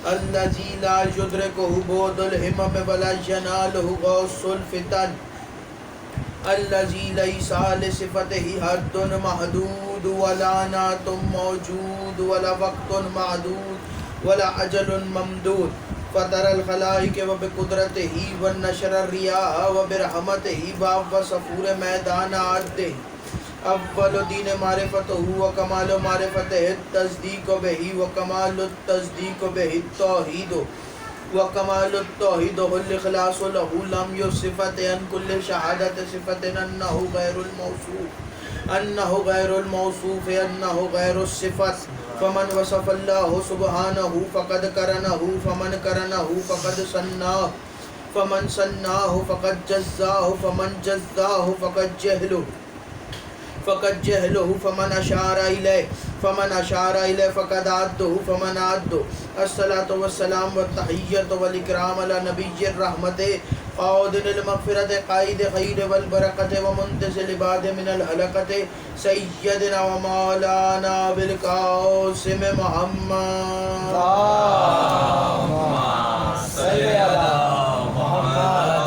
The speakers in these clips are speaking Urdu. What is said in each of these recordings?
الذي لا يدركه بعد الهمم ولا يناله غوص الفتن الذي ليس لصفته حد محدود ولا نعت موجود ولا وقت معدود ولا أجل ممدود فطر الخلائق وبقدرته والنشر الرياح وبرحمته باب وصفور میدان عرضه اول دین معرفته وکمال معرفته التصدیق به وکمال التصدیق به التوحید وکمال التوحید الاخلاص له لم يصفت عن كل شهادت صفت انه غیر الموصوف انه غیر الصفت فمن وصف الله سبحانه فقد قرنه فمن قرنه فقد سناه فمن سناه فقد جزاه فمن جزاه فقد جهله فمن أشار إليه فقد عده فمن عده الصلاة والسلام والتحية والإكرام على نبي الرحمة قائد المغفرة قائد خير والبركة ومنتزل بعد من الحلقة سيدنا ومولانا بالقاسم محمد اللهم صل على محمد.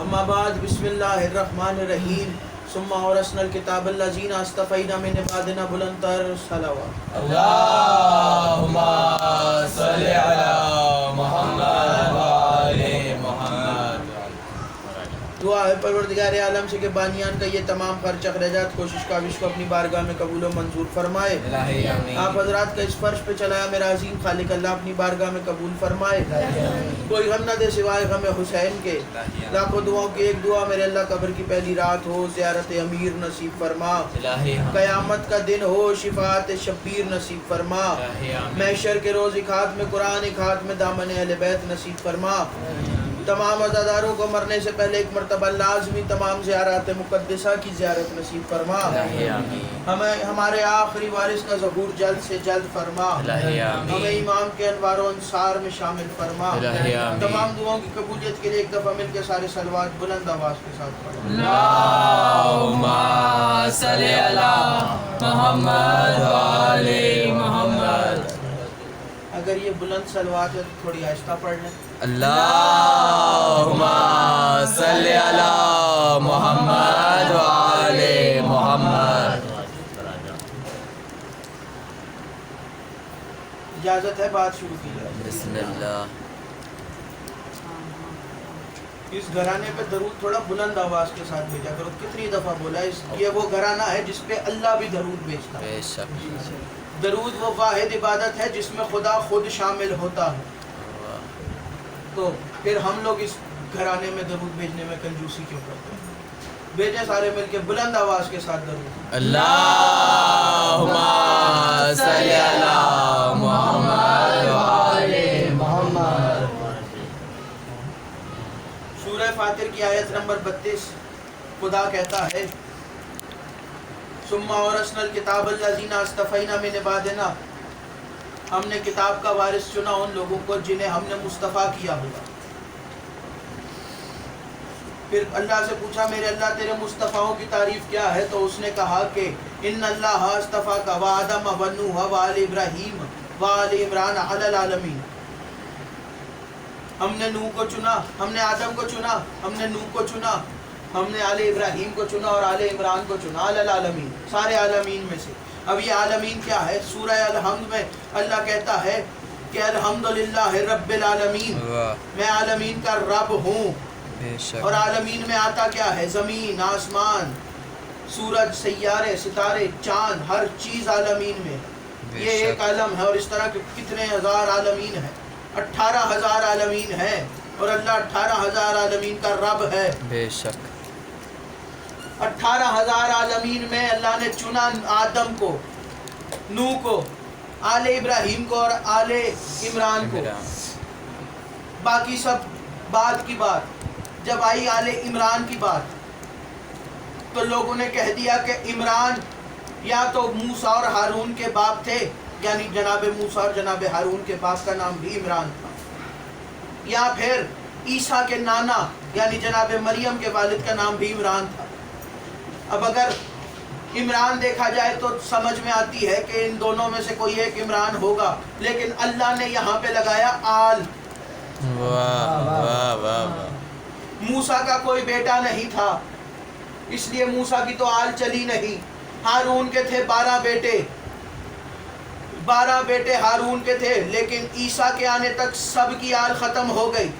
اما بعد بسم اللہ الرحمن الرحیم ثم اورثنا الکتاب الذین اصطفینا من عبادنا بلندتر صلوات. اللهم صل على محمد وآل محمد. دعا ہے پروردگار عالم سے کہ بانیان کا یہ تمام خرچ اخراجات کوشش کاوش کو اپنی بارگاہ میں قبول و منظور فرمائے. الہی آمین. آپ حضرات کا اس فرش پہ چلایا میرا عظیم خالق اللہ اپنی بارگاہ میں قبول فرمائے. کوئی غم نہ دے سوائے غم حسین کے. لاکھوں دعاؤں کی ایک دعا میرے اللہ قبر کی پہلی رات ہو زیارت امیر نصیب فرما. قیامت کا دن ہو شفاعت شبیر نصیب فرما. محشر کے روز ایک ہاتھ میں قرآن ایک ہاتھ میں دامن اہل بیت نصیب فرما. تمام عزاداروں کو مرنے سے پہلے ایک مرتبہ لازمی تمام زیارات مقدسہ کی زیارت نصیب فرما. ہمیں ہمارے آخری وارث کا ظہور جلد سے جلد فرما. ہمیں امام کے انوار و انصار میں شامل فرما. تمام دعاؤں کی قبولیت کے لیے ایک دفعہ مل کے سارے صلوات بلند آواز کے ساتھ پڑھیں. اللهم صل على محمد وآل محمد. اگر یہ بلند صلوات ہے تو تھوڑی آہستہ پڑھ لیں. اللهم صل على محمد وآل محمد. اجازت ہے بات شروع کی جائے. بسم اللہ. اس گھرانے پہ درود تھوڑا بلند آواز کے ساتھ بھیجا کرو. کتنی دفعہ بولا یہ وہ گھرانہ ہے جس پہ اللہ بھی درود بھیجتا ہے. بے شک. درود وہ واحد عبادت ہے جس میں خدا خود شامل ہوتا ہے. تو پھر ہم لوگ اس گھرانے میں درود بھیجنے میں کنجوسی کیوں کرتے ہیں؟ بھیجیں سارے مل کے بلند آواز کے ساتھ درود. اللهم صل على محمد وآل محمد. سورہ فاتر کی آیت نمبر 32 خدا کہتا ہے ثم اورثنا الکتاب الذین اصطفینا من عبادنا. ہم نے کتاب کا وارث چنا ان لوگوں کو جنہیں ہم نے مصطفیٰ کیا ہوا. پھر اللہ سے پوچھا میرے اللہ تیرے مصطفیٰوں کی تعریف کیا ہے؟ تو اس نے کہا کہ ان اللہ اصطفیٰ کا وآدم ونوح وآل ابراہیم وآل عمران علی العالمین. ہم نے نوح کو چنا, ہم نے آدم کو چنا, ہم نے نوح کو چنا, ہم نے آل ابراہیم کو چنا اور آل عمران کو چنا علی العالمین, سارے عالمین میں سے. اب یہ عالمین کیا ہے؟ سورہ الحمد میں اللہ کہتا ہے کہ الحمدللہ رب العالمین, میں عالمین کا رب ہوں. اور عالمین میں آتا کیا ہے؟ زمین, آسمان, سورج, سیارے, ستارے, چاند, ہر چیز عالمین میں. یہ ایک عالم ہے اور اس طرح کے کتنے ہزار عالمین ہیں. 18,000 عالمین ہیں اور اللہ 18,000 عالمین کا رب ہے. بے شک. 18,000 عالمین میں اللہ نے چنا آدم کو, نوح کو, آل ابراہیم کو اور آل عمران کو. باقی سب بعد کی بات. جب آئی آل عمران کی بات تو لوگوں نے کہہ دیا کہ عمران یا تو موسیٰ اور ہارون کے باپ تھے, یعنی جناب موسیٰ اور جناب ہارون کے باپ کا نام بھی عمران تھا, یا پھر عیسیٰ کے نانا یعنی جناب مریم کے والد کا نام بھی عمران تھا. اب اگر عمران دیکھا جائے تو سمجھ میں آتی ہے کہ ان دونوں میں سے کوئی ایک عمران ہوگا، لیکن اللہ نے یہاں پہ لگایا آل۔ واہ واہ واہ واہ۔ موسیٰ کا کوئی بیٹا نہیں تھا، اس لیے موسیٰ کی تو آل چلی نہیں۔ ہارون کے تھے 12 بیٹے، 12 بیٹے ہارون کے تھے، لیکن عیسیٰ کے آنے تک سب کی آل ختم ہو گئی،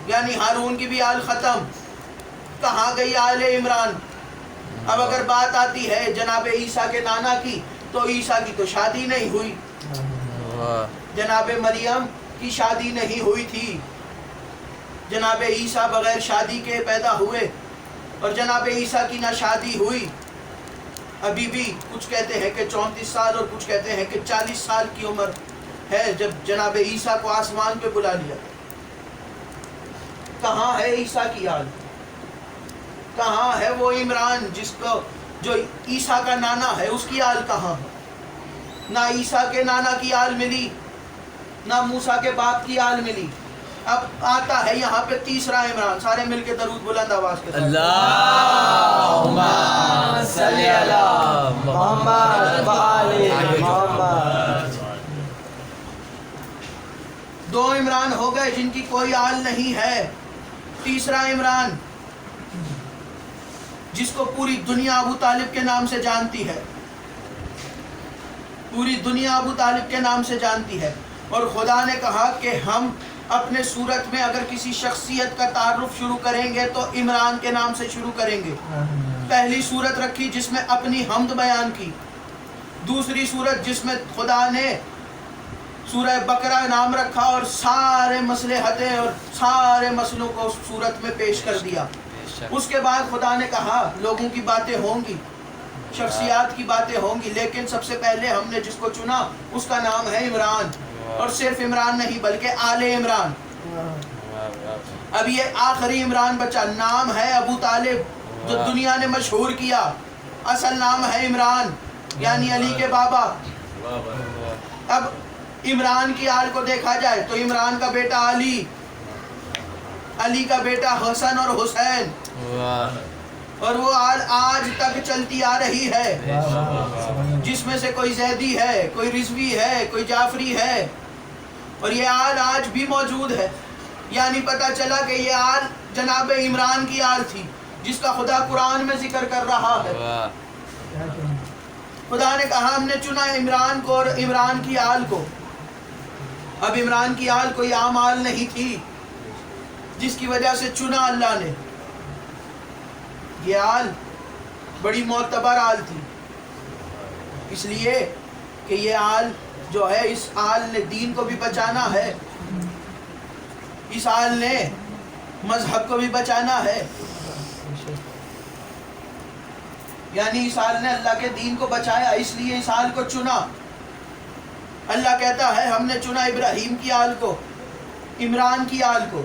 یعنی ہارون کی بھی آل ختم۔ کہاں گئی آل عمران؟ اب اگر بات آتی ہے جناب عیسیٰ کے نانا کی، تو عیسیٰ کی تو شادی نہیں ہوئی، جناب مریم کی شادی نہیں ہوئی تھی، جناب عیسیٰ بغیر شادی کے پیدا ہوئے، اور جناب عیسیٰ کی نہ شادی ہوئی، ابھی بھی کچھ کہتے ہیں کہ 34 سال اور کچھ کہتے ہیں کہ 40 سال کی عمر ہے جب جناب عیسیٰ کو آسمان پہ بلا لیا۔ کہاں ہے عیسیٰ کی آل؟ کہاں ہے وہ عمران جس کو جو عیسیٰ کا نانا ہے، اس کی آل کہاں ہے؟ نہ عیسیٰ کے نانا کی آل ملی، نہ موسیٰ کے باپ کی آل ملی۔ اب آتا ہے یہاں پہ تیسرا عمران، سارے مل کے درود بلند آواز کے ساتھ۔ اللہم صلی علی محمد و آل محمد۔ 2 عمران ہو گئے جن کی کوئی آل نہیں ہے۔ تیسرا عمران جس کو پوری دنیا ابو طالب کے نام سے جانتی ہے، پوری دنیا ابو طالب کے نام سے جانتی ہے، اور خدا نے کہا کہ ہم اپنے صورت میں اگر کسی شخصیت کا تعارف شروع کریں گے تو عمران کے نام سے شروع کریں گے۔ پہلی صورت رکھی جس میں اپنی حمد بیان کی، دوسری صورت جس میں خدا نے سورہ بقرہ نام رکھا اور سارے مصلحتیں اور سارے مسئلوں کو اس صورت میں پیش کر دیا۔ اس کے بعد خدا نے کہا لوگوں کی باتیں ہوں گی، شخصیات کی باتیں ہوں گی، لیکن سب سے پہلے ہم نے جس کو چنا اس کا نام ہے عمران، اور صرف عمران نہیں بلکہ آل عمران۔ اب یہ آخری عمران بچا، نام ہے ابو طالب جو دنیا نے مشہور کیا، اصل نام ہے عمران یعنی علی کے بابا۔ اب عمران کی آل کو دیکھا جائے تو عمران کا بیٹا علی، علی کا بیٹا حسن اور حسین، اور وہ آل آج تک چلتی آ رہی ہے، جس میں سے کوئی زیدی ہے، کوئی رضوی ہے، کوئی جعفری ہے، اور یہ آل آج بھی موجود ہے۔ یعنی پتہ چلا کہ یہ آل جناب عمران کی آل تھی جس کا خدا قرآن میں ذکر کر رہا ہے۔ خدا نے کہا ہم نے چنا عمران کو اور عمران کی آل کو۔ اب عمران کی آل کوئی عام آل نہیں تھی جس کی وجہ سے چنا اللہ نے، یہ آل بڑی معتبر آل تھی، اس لیے کہ یہ آل جو ہے، اس آل نے دین کو بھی بچانا ہے، اس آل نے مذہب کو بھی بچانا ہے، یعنی اس آل نے اللہ کے دین کو بچایا، اس لیے اس آل کو چنا۔ اللہ کہتا ہے ہم نے چنا ابراہیم کی آل کو، عمران کی آل کو۔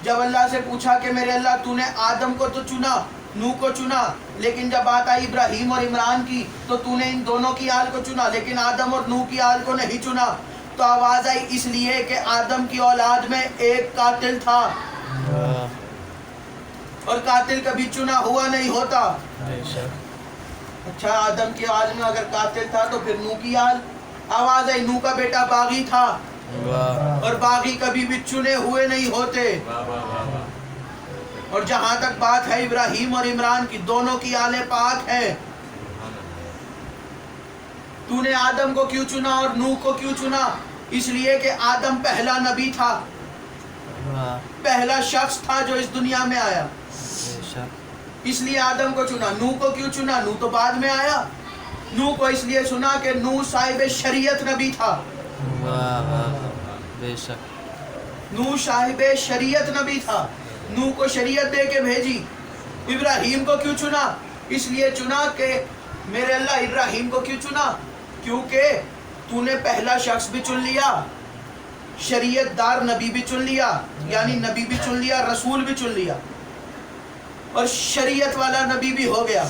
جب اللہ سے پوچھا کہ میرے اللہ تو نے آدم کو تو چنا، نوح کو چنا، لیکن جب بات آئی ابراہیم اور عمران کی تو نے ان دونوں کی آل کو چنا لیکن آدم اور نوح کی آل کو نہیں چنا، تو آواز آئی اس لیے کہ آدم کی اولاد میں ایک قاتل تھا، اور قاتل کبھی چنا ہوا نہیں ہوتا۔ اچھا آدم کی آل میں اگر قاتل تھا تو پھر نوح کی آل، آواز آئی نوح کا بیٹا باغی تھا، اور باغی کبھی بھی چنے ہوئے نہیں ہوتے۔ اور جہاں تک بات ہے ابراہیم اور عمران کی، دونوں کی آلیں پاک ہیں۔ تو نے آدم کو کیوں چنا اور نوح کو کیوں چنا؟ اس لیے کہ آدم پہلا نبی تھا، پہلا شخص تھا جو اس دنیا میں آیا، اس لیے آدم کو چنا۔ نوح کو کیوں چنا؟ نوح تو بعد میں آیا۔ نوح کو اس لیے سنا کہ نوح صاحب شریعت نبی تھا، بے شک نوح صاحب شریعت نبی تھا، نوح کو شریعت دے کے بھیجی۔ ابراہیم کو کیوں چنا؟ اس لیے چنا کہ میرے اللہ ابراہیم کو کیوں چنا؟ کیونکہ تو نے پہلا شخص بھی چن لیا، شریعت دار نبی بھی چن لیا، یعنی نبی بھی چن لیا، رسول بھی چن لیا، اور شریعت والا نبی بھی ہو گیا۔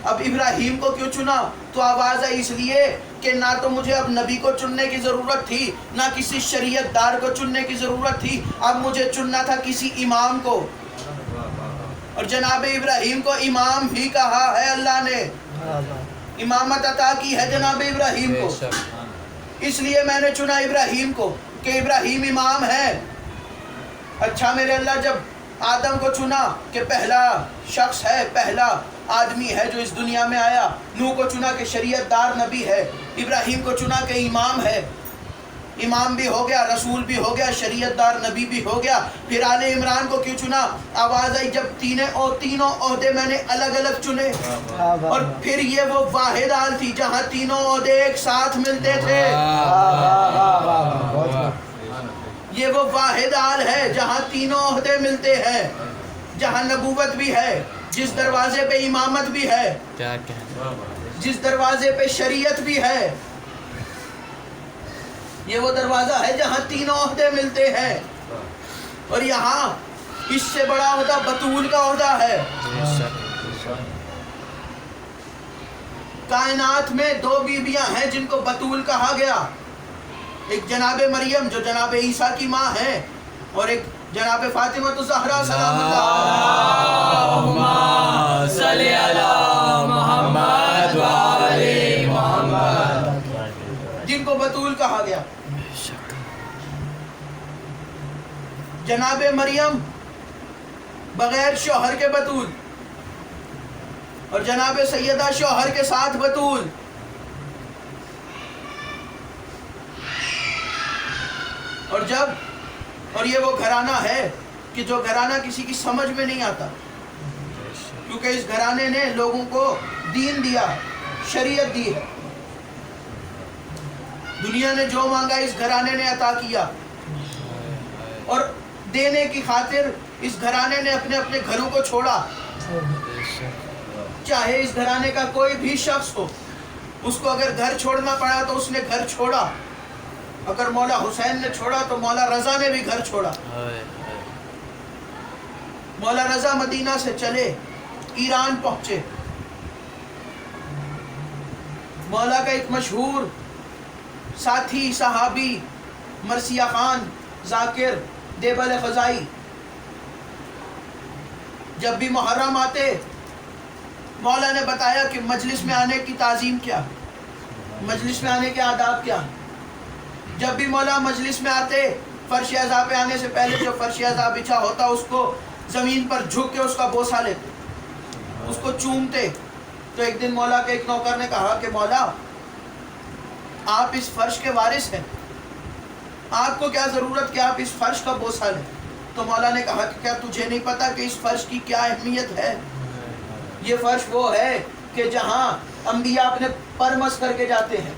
اب ابراہیم کو کیوں چنا؟ تو آواز ہے اس لیے کہ نہ تو مجھے اب نبی کو چننے کی ضرورت تھی، نہ کسی شریعت دار کو چننے کی ضرورت تھی، اب مجھے چننا تھا کسی امام کو، اور جناب ابراہیم کو امام بھی کہا ہے اللہ نے، امامت عطا کی ہے جناب ابراہیم بے کو. شک اس لیے میں نے چنا ابراہیم کو کہ ابراہیم امام ہے. اچھا میرے اللہ جب آدم کو چنا کہ پہلا شخص ہے، پہلا آدمی ہے جو اس دنیا میں آیا، نوح کو چنا کہ شریعت دار نبی ہے، ابراہیم کو چنا کہ امام ہے، امام بھی ہو گیا، رسول بھی ہو گیا، شریعت دار نبی بھی ہو گیا. پھر آل عمران کو کیوں چنا؟ آواز آئی جب تینوں عہدے میں نے الگ الگ چنے، اور پھر یہ وہ واحد حال تھی جہاں تینوں عہدے ایک ساتھ ملتے تھے. یہ وہ واحد حال ہے جہاں تینوں عہدے ملتے ہیں، جہاں نبوت بھی ہے، جس دروازے پہ امامت بھی ہے، کیا کہنا. جس دروازے پہ شریعت بھی ہے. یہ وہ دروازہ ہے جہاں تینوں عہدے ملتے ہیں. اور یہاں اس سے بڑا عہدہ بطول کا عہدہ ہے. بے شک کائنات میں دو بیویاں ہیں جن کو بطول کہا گیا، ایک جناب مریم جو جناب عیسیٰ کی ماں ہے، اور ایک جناب فاطمہ الزہرا سلام اللہ اللہم صلی علی محمد و آل محمد. جن کو بطول کہا گیا. جناب مریم بغیر شوہر کے بطول، اور جناب سیدہ شوہر کے ساتھ بطول. اور یہ وہ گھرانہ ہے کہ جو گھرانہ کسی کی سمجھ میں نہیں آتا، کیونکہ اس گھرانے نے لوگوں کو دین دیا، شریعت دی ہے. دنیا نے جو مانگا اس گھرانے نے عطا کیا، اور دینے کی خاطر اس گھرانے نے اپنے اپنے گھروں کو چھوڑا. چاہے اس گھرانے کا کوئی بھی شخص ہو، اس کو اگر گھر چھوڑنا پڑا تو اس نے گھر چھوڑا. اگر مولا حسین نے چھوڑا تو مولا رضا نے بھی گھر چھوڑا. مولا رضا مدینہ سے چلے، ایران پہنچے. مولا کا ایک مشہور ساتھی صحابی مرثیہ خان ذاکر دیبل خزائی، جب بھی محرم آتے مولا نے بتایا کہ مجلس میں آنے کی تعظیم کیا، مجلس میں آنے کے آداب کیا. جب بھی مولا مجلس میں آتے، فرش عزا پہ آنے سے پہلے جو فرش عزا بچھا ہوتا اس کو زمین پر جھک کے اس کا بوسہ لیتے، اس کو چومتے. تو ایک دن مولا کے ایک نوکر نے کہا کہ مولا آپ اس فرش کے وارث ہیں، آپ کو کیا ضرورت کہ آپ اس فرش کا بوسہ لیں. تو مولا نے کہا کہ کیا تجھے نہیں پتا کہ اس فرش کی کیا اہمیت ہے؟ یہ فرش وہ ہے کہ جہاں انبیاء اپنے پر مس کر کے جاتے ہیں.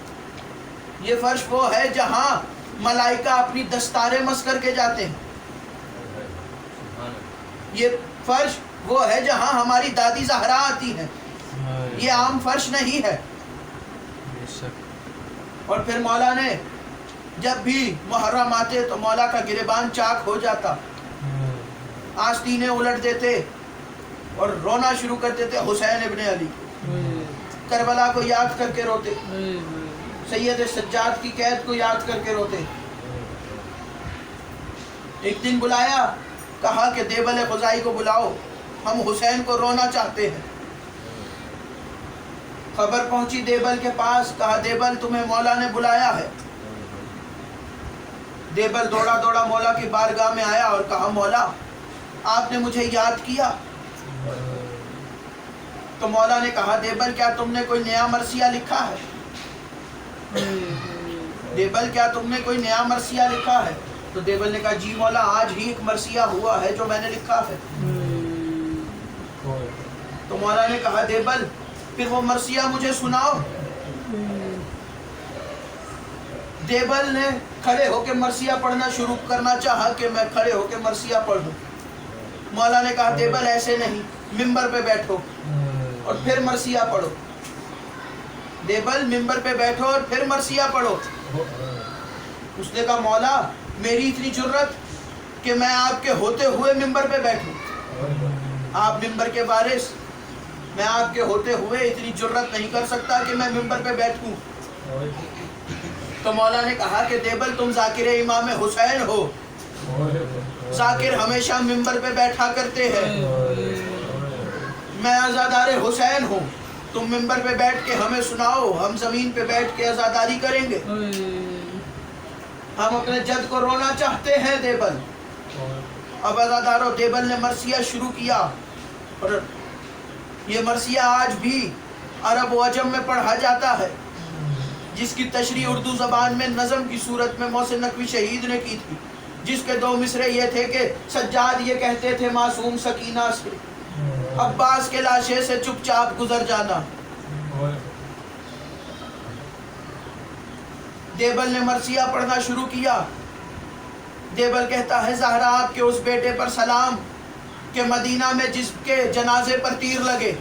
یہ فرش وہ ہے جہاں ملائکہ اپنی دستاریں مس کر کے جاتے ہیں. یہ فرش وہ ہے جہاں ہماری دادی زہرا آتی ہیں. یہ عام فرش نہیں ہے. اور پھر مولا نے جب بھی محرم آتے تو مولا کا گریبان چاک ہو جاتا، آستینیں الٹ دیتے اور رونا شروع کر دیتے. حسین ابن علی کربلا کو یاد کر کے روتے، سید سجاد کی قید کو یاد کر کے روتے. ایک دن بلایا، کہا کہ دیبل خزائی کو بلاؤ، ہم حسین کو رونا چاہتے ہیں. خبر پہنچی دیبل کے پاس، کہا دیبل تمہیں مولا نے بلایا ہے. دیبل دوڑا دوڑا مولا کی بارگاہ میں آیا اور کہا مولا آپ نے مجھے یاد کیا. تو مولا نے کہا دیبل کیا تم نے کوئی نیا مرثیہ لکھا ہے؟ دیبل کیا تم نے کوئی نیا مرثیہ لکھا ہے؟ تو دیبل نے کہا جی مولا آج ہی ایک مرثیہ ہوا ہے جو میں نے لکھا ہے. تو مولا نے کہا دیبل پھر وہ مرثیہ مجھے سناؤ. دیبل نے کھڑے ہو کے مرثیہ پڑھنا شروع کرنا چاہا کہ میں کھڑے ہو کے مرثیہ پڑھوں. مولا نے کہا دیبل ایسے نہیں، ممبر پہ بیٹھو اور پھر مرثیہ پڑھو. دیبل ممبر پہ بیٹھو اور پھر مرثیہ پڑھو. اس نے کہا مولا میری اتنی جرت کہ میں آپ کے ہوتے ہوئے ممبر پہ بیٹھوں. آپ ممبر کے وارث، میں آپ کے ہوتے ہوئے اتنی جرت نہیں کر سکتا کہ میں ممبر پہ بیٹھوں. تو مولا نے کہا کہ دیبل تم ذاکر امام حسین ہو، ذاکر ہمیشہ ممبر پہ بیٹھا کرتے ہیں. میں عزادار حسین ہوں، تم منبر پہ بیٹھ کے ہمیں سناؤ، ہم زمین پہ بیٹھ کے عزاداری کریں گے۔ ہم اپنے جد کو رونا چاہتے ہیں دیبل۔ اب عزاداروں، دیبل نے مرثیہ شروع کیا، اور یہ مرثیہ آج بھی عرب و عجم میں پڑھا جاتا ہے، جس کی تشریح اردو زبان میں نظم کی صورت میں محسن نقوی شہید نے کی تھی، جس کے 2 مصرے یہ تھے کہ سجاد یہ کہتے تھے معصوم سکینہ سے، عباس کے لاشے سے چپ چاپ گزر جانا۔ دیبل نے مرثیہ پڑھنا شروع کیا۔ دیبل کہتا ہے زہرا آپ کے اس بیٹے پر سلام کہ مدینہ میں جس کے جنازے پر تیر لگے۔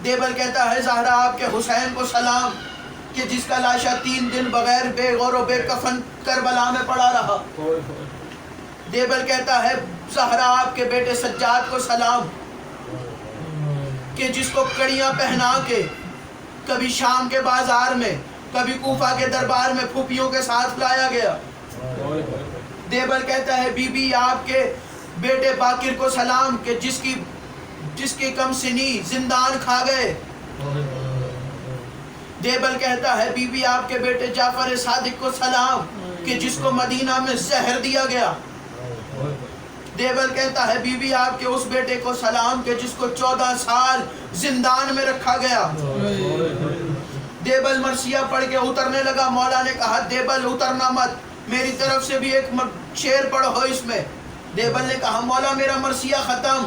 دیبل کہتا ہے زہرا آپ کے حسین کو سلام کہ جس کا لاشا 3 دن بغیر بے غور و بے کفن کربلا میں پڑا رہا۔ دیبل کہتا ہے زہرا آپ کے بیٹے سجاد کو سلام کہ جس کو کڑیاں پہنا کے کبھی شام کے بازار میں کبھی کوفہ کے دربار میں پھوپھیوں کے ساتھ لایا گیا۔ دیبل کہتا ہے بی بی آپ کے بیٹے باقر کو سلام کہ جس کی کم سنی زندان کھا گئے۔ دیبل کہتا ہے بی بی آپ کے بیٹے جعفر صادق کو سلام کہ جس کو مدینہ میں زہر دیا گیا۔ دیبل کہتا ہے بی بی آپ کے اس بیٹے کو سلام کہ جس کو 14 سال زندان میں رکھا گیا۔ دیبل مرثیہ پڑھ کے اترنے لگا۔ مولا نے کہا دیبل اترنا مت، میری طرف سے بھی ایک شعر پڑھو اس میں۔ دیبل نے کہا مولا میرا مرثیہ ختم۔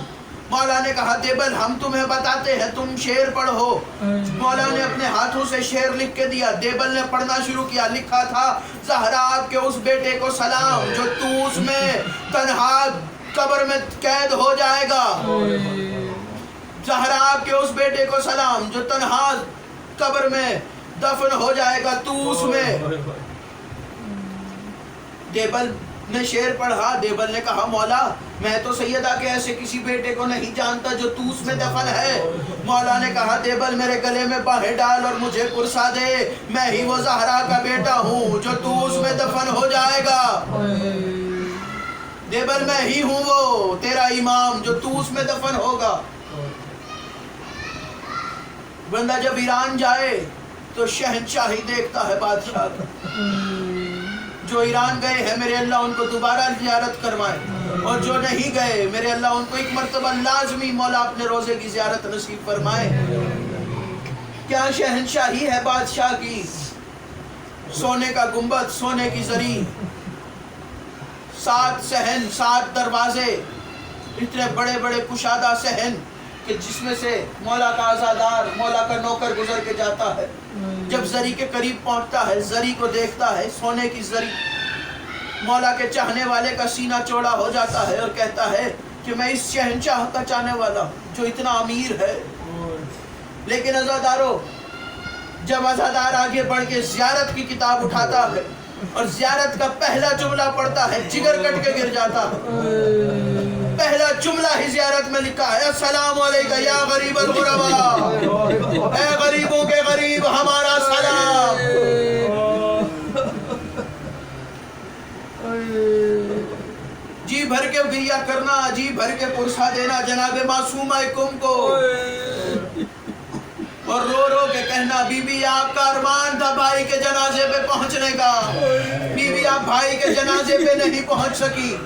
مولا نے کہا دیبل ہم تمہیں بتاتے ہیں، تم شعر پڑھو۔ مولا نے اپنے ہاتھوں سے شعر لکھ کے دیا۔ دیبل نے پڑھنا شروع کیا۔ لکھا تھا زہرا آپ کے اس بیٹے کو سلام جو توس میں تنہا قبر میں قید ہو جائے گا۔ زہرا آپ کے اس بیٹے کو سلام جو تنہا قبر میں دفن ہو جائے گا توس میں۔ دیبل نے شعر پڑھا۔ دیبل نے کہا مولا میں تو سیدہ کے ایسے کسی بیٹے کو نہیں جانتا جو توس میں دفن ہے۔ مولا نے کہا دیبل میرے گلے میں باہیں ڈال اور مجھے پرسا دے، میں ہی وہ زہرا کا بیٹا ہوں جو توس میں دفن ہو جائے گا۔ دیبل میں ہی ہوں وہ تیرا امام جو توس میں دفن ہوگا۔ بندہ جب ایران جائے تو شہنشاہی دیکھتا ہے بادشاہ کا۔ جو ایران گئے ہیں میرے اللہ ان کو دوبارہ زیارت کروائے، اور جو نہیں گئے میرے اللہ ان کو ایک مرتبہ لازمی مولا اپنے روزے کی زیارت نصیب فرمائے۔ کیا شہنشاہی ہے بادشاہ کی، سونے کا گنبد، سونے کی زری، 7 صحن، 7 دروازے، اتنے بڑے بڑے کشادہ صحن کہ جس میں سے مولا کا عزادار، مولا کا نوکر گزر کے جاتا ہے۔ جب زری کے قریب پہنچتا ہے، زری کو دیکھتا ہے، سونے کی زری، مولا کے چاہنے والے کا سینہ چوڑا ہو جاتا ہے اور کہتا ہے کہ میں اس شہنشاہ کا چاہنے والا ہوں جو اتنا امیر ہے۔ لیکن عزاداروں، جب عزادار آگے بڑھ کے زیارت کی کتاب اٹھاتا ہے اور زیارت کا پہلا جملہ پڑھتا ہے، جگر کٹ کے گر جاتا ہے۔ پہلا جملہ ہی زیارت میں لکھا ہے السلام علیکہ یا غریب الغرباء، اے غریبوں کے غریب ہمارا سلام۔ جی بھر کے گریا کرنا، جی بھر کے پرسا دینا جناب معصومہ کم کو، اور رو رو کے کہنا بی بی آپ کا ارمان تھا بھائی کے جنازے پہ پہنچنے کا، بی بی آپ بھائی کے جنازے پہ نہیں پہنچ سکی۔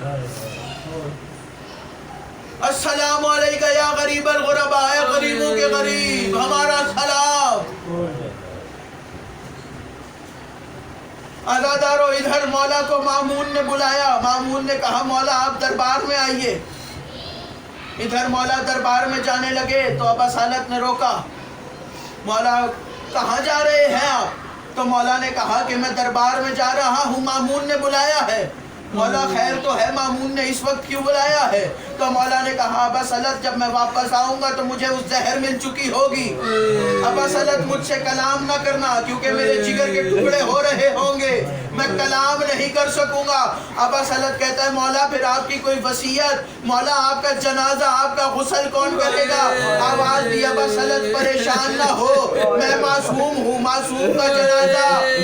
السلام علیکہ یا غریب الغرباء، اے غریبوں کے غریب ہمارا سلام۔ عزادارو، ادھر مولا کو مامون نے بلایا۔ مامون نے کہا مولا آپ دربار میں آئیے۔ ادھر مولا دربار میں جانے لگے تو ابا سالت نے روکا۔ مولا کہاں جا رہے ہیں آپ؟ تو مولا نے کہا کہ میں دربار میں جا رہا ہوں، مامون نے بلایا ہے۔ مولا خیر تو ہے، مامون نے اس وقت کیوں بلایا ہے؟ تو مولا نے کہا ابا سلط جب میں واپس آؤں گا تو مجھے اس زہر مل چکی ہوگی۔ ابا سلط مجھ سے کلام نہ کرنا کیونکہ میرے جگر کے ٹکڑے ہو رہے ہوں گے، میں کلام نہیں کر سکوں گا۔ ابا سلط کہتا ہے مولا پھر آپ کی کوئی وصیت، مولا آپ کا جنازہ، آپ کا غسل کون کرے گا؟ آواز دی ابا سلط پریشان نہ ہو، میں معصوم ہوں، معصوم کا جنازہ